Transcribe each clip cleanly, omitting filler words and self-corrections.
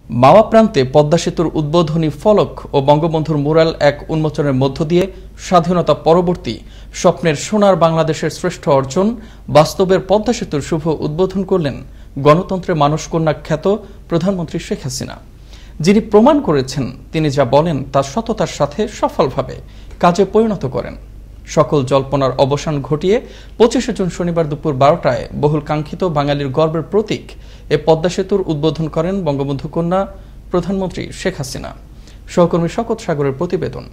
মাওয়া প্রান্তে পদ্মা সেতুর উদ্বোধনী ফলক ও বঙ্গবন্ধুর মুরাল এক উন্মোচনের মধ্য দিয়ে স্বাধীনতা পরবর্তী স্বপ্নের সোনার বাংলাদেশের শ্রেষ্ঠ অর্জন বাস্তবের পদ্মা সেতুর শুভ উদ্বোধন করলেন গণতন্ত্রের মানসকন্যা খ্যাত প্রধানমন্ত্রী শেখ হাসিনা, যিনি প্রমাণ করেছেন তিনি যা বলেন তা সততার সাথে সফলভাবে কাজে পরিণত করেন। সকল জল্পনার অবসান ঘটিয়ে ২৫ জুন শনিবার দুপুর ১২টায় বহুল কাঙ্ক্ষিত বাঙালির গর্বের প্রতীক এ পদ্মা সেতুর উদ্বোধন করেন বঙ্গবন্ধু কন্যা প্রধানমন্ত্রী শেখ হাসিনা। সহকর্মী শকত সাগরের প্রতিবেদন।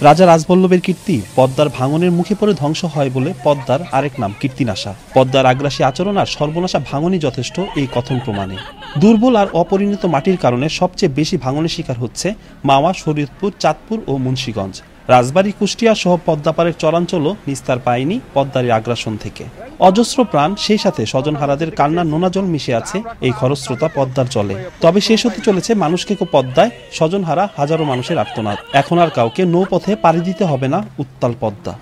রাজা রাজবল্লভের কীর্তি পদ্মার ভাঙনের মুখে পড়ে ধ্বংস হয় বলে পদ্মার আরেক নাম কীর্তিনাশা। পদ্মার আগ্রাসী আচরণ আর সর্বনাশা ভাঙনই যথেষ্ট এই কথন প্রমাণে। দুর্বল আর অপরিণত মাটির কারণে সবচেয়ে বেশি ভাঙনের শিকার হচ্ছে মাওয়া, শরীয়তপুর, চাঁদপুর ও মুন্সিগঞ্জ। রাজবাড়ী, কুষ্টিয়া সহ পদ্মাপাড়ের চরাঞ্চলও নিস্তার পায়নি পদ্মার আগ্রাসন থেকে। অজস্র প্রাণ, সেই সাথে স্বজনহারাদের কান্নার নোনা জল মিশে আছে এই খরস্রোতা পদ্মার জলে। তবে শেষ হতে চলেছে মানুষকে পদ্মায় স্বজনহারা হাজারো মানুষের আর্তনাদ। এখন আর কাউকে নৌপথে পাড়ি দিতে হবে না উত্তাল পদ্মা।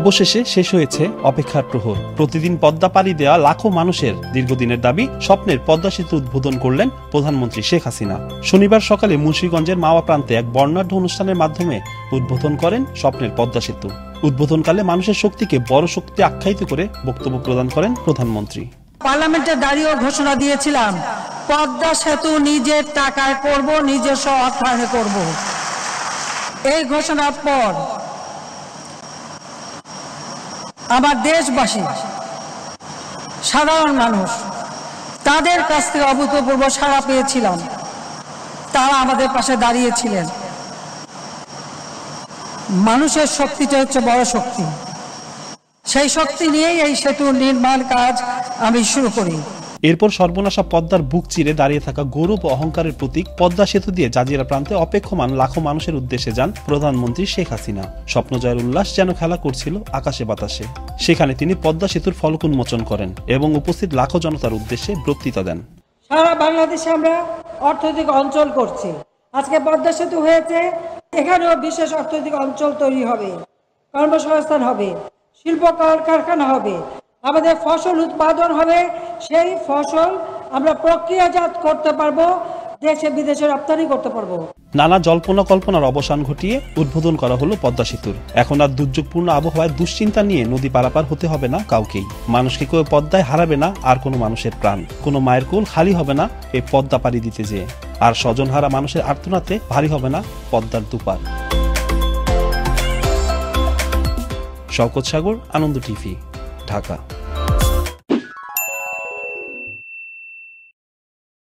অবশেষে শেষ হয়েছে অপেক্ষার প্রহর। প্রতিদিন পদ্মা পাড়ি দেওয়া লাখো মানুষের দীর্ঘদিনের দাবি স্বপ্নের পদ্মা সেতু উদ্বোধন করলেন প্রধানমন্ত্রী শেখ হাসিনা। শনিবার সকালে মুন্সিগঞ্জের মাওয়া প্রান্তে এক বর্ণাঢ্য অনুষ্ঠানের মাধ্যমে উদ্বোধন করেন স্বপ্নের পদ্মা সেতু। উদ্বোধনকালে মানুষের শক্তিকে বড় শক্তি আখ্যায়িত করে বক্তব্য প্রদান করেন প্রধানমন্ত্রী। পার্লামেন্টে দাঁড়িয়ে ঘোষণা দিয়েছিলাম, পদ্মা সেতু নিজের টাকায় করব, নিজস্ব অর্থায়নে করব। এই ঘোষণার পর আমার দেশবাসী, সাধারণ মানুষ, তাদের কাছ থেকে অভূতপূর্ব সাড়া পেয়েছিলাম। তারা আমাদের পাশে দাঁড়িয়েছিলেন। মানুষের শক্তিটা হচ্ছে বড় শক্তি। সেই শক্তি নিয়েই এই সেতুর নির্মাণ কাজ আমি শুরু করি। এরপর সর্বনাশা পদ্মার বুক চিরে দাঁড়িয়ে থাকা গৌরব ও অহংকারের প্রতীক পদ্মা সেতু দিয়ে জাজিরা প্রান্তে অপেক্ষমান লাখো মানুষের উদ্দেশ্যে যান প্রধানমন্ত্রী শেখ হাসিনা। স্বপ্নজয়ের উল্লাস যেন খেলা করছিল আকাশে বাতাসে। সেখানে তিনি পদ্মা সেতুর ফলক উন্মোচন করেন এবং উপস্থিত লাখো জনতার উদ্দেশ্যে বক্তৃতা দেন। সারা বাংলাদেশে আমরা অর্থনৈতিক অঞ্চল করছি। আজকে পদ্মা সেতু হয়েছে, এখানেও বিশেষ অর্থনৈতিক অঞ্চল তৈরি হবে, কর্মসংস্থান হবে, শিল্প কারখানা হবে, আমাদের ফসল উৎপাদন হবে। সেই ফসল আমরা প্রক্রিয়াজাত করতে পারবো, দেশে বিদেশে রপ্তানি করতে পারবো। নানা জল্পনা কল্পনার অবসান ঘটিয়ে উদ্বোধন করা হলো পদ্মা সেতুর। এখন আর দুর্যোগপূর্ণ আবহাওয়ায় দুশ্চিন্তা নিয়ে নদী পারাপার হতে হবে না কাউকেই। মানুষকে কেউ পদ্মায় হারাবে না আর কোনো মানুষের প্রাণ। কোনো মায়ের কোল খালি হবে না এই পদ্মা পাড়ি দিতে যেয়ে। আর স্বজনহারা মানুষের আর্তনাতে ভারী হবে না পদ্মার দুপার। শওকত সাগর, আনন্দ টিভি, ঢাকা।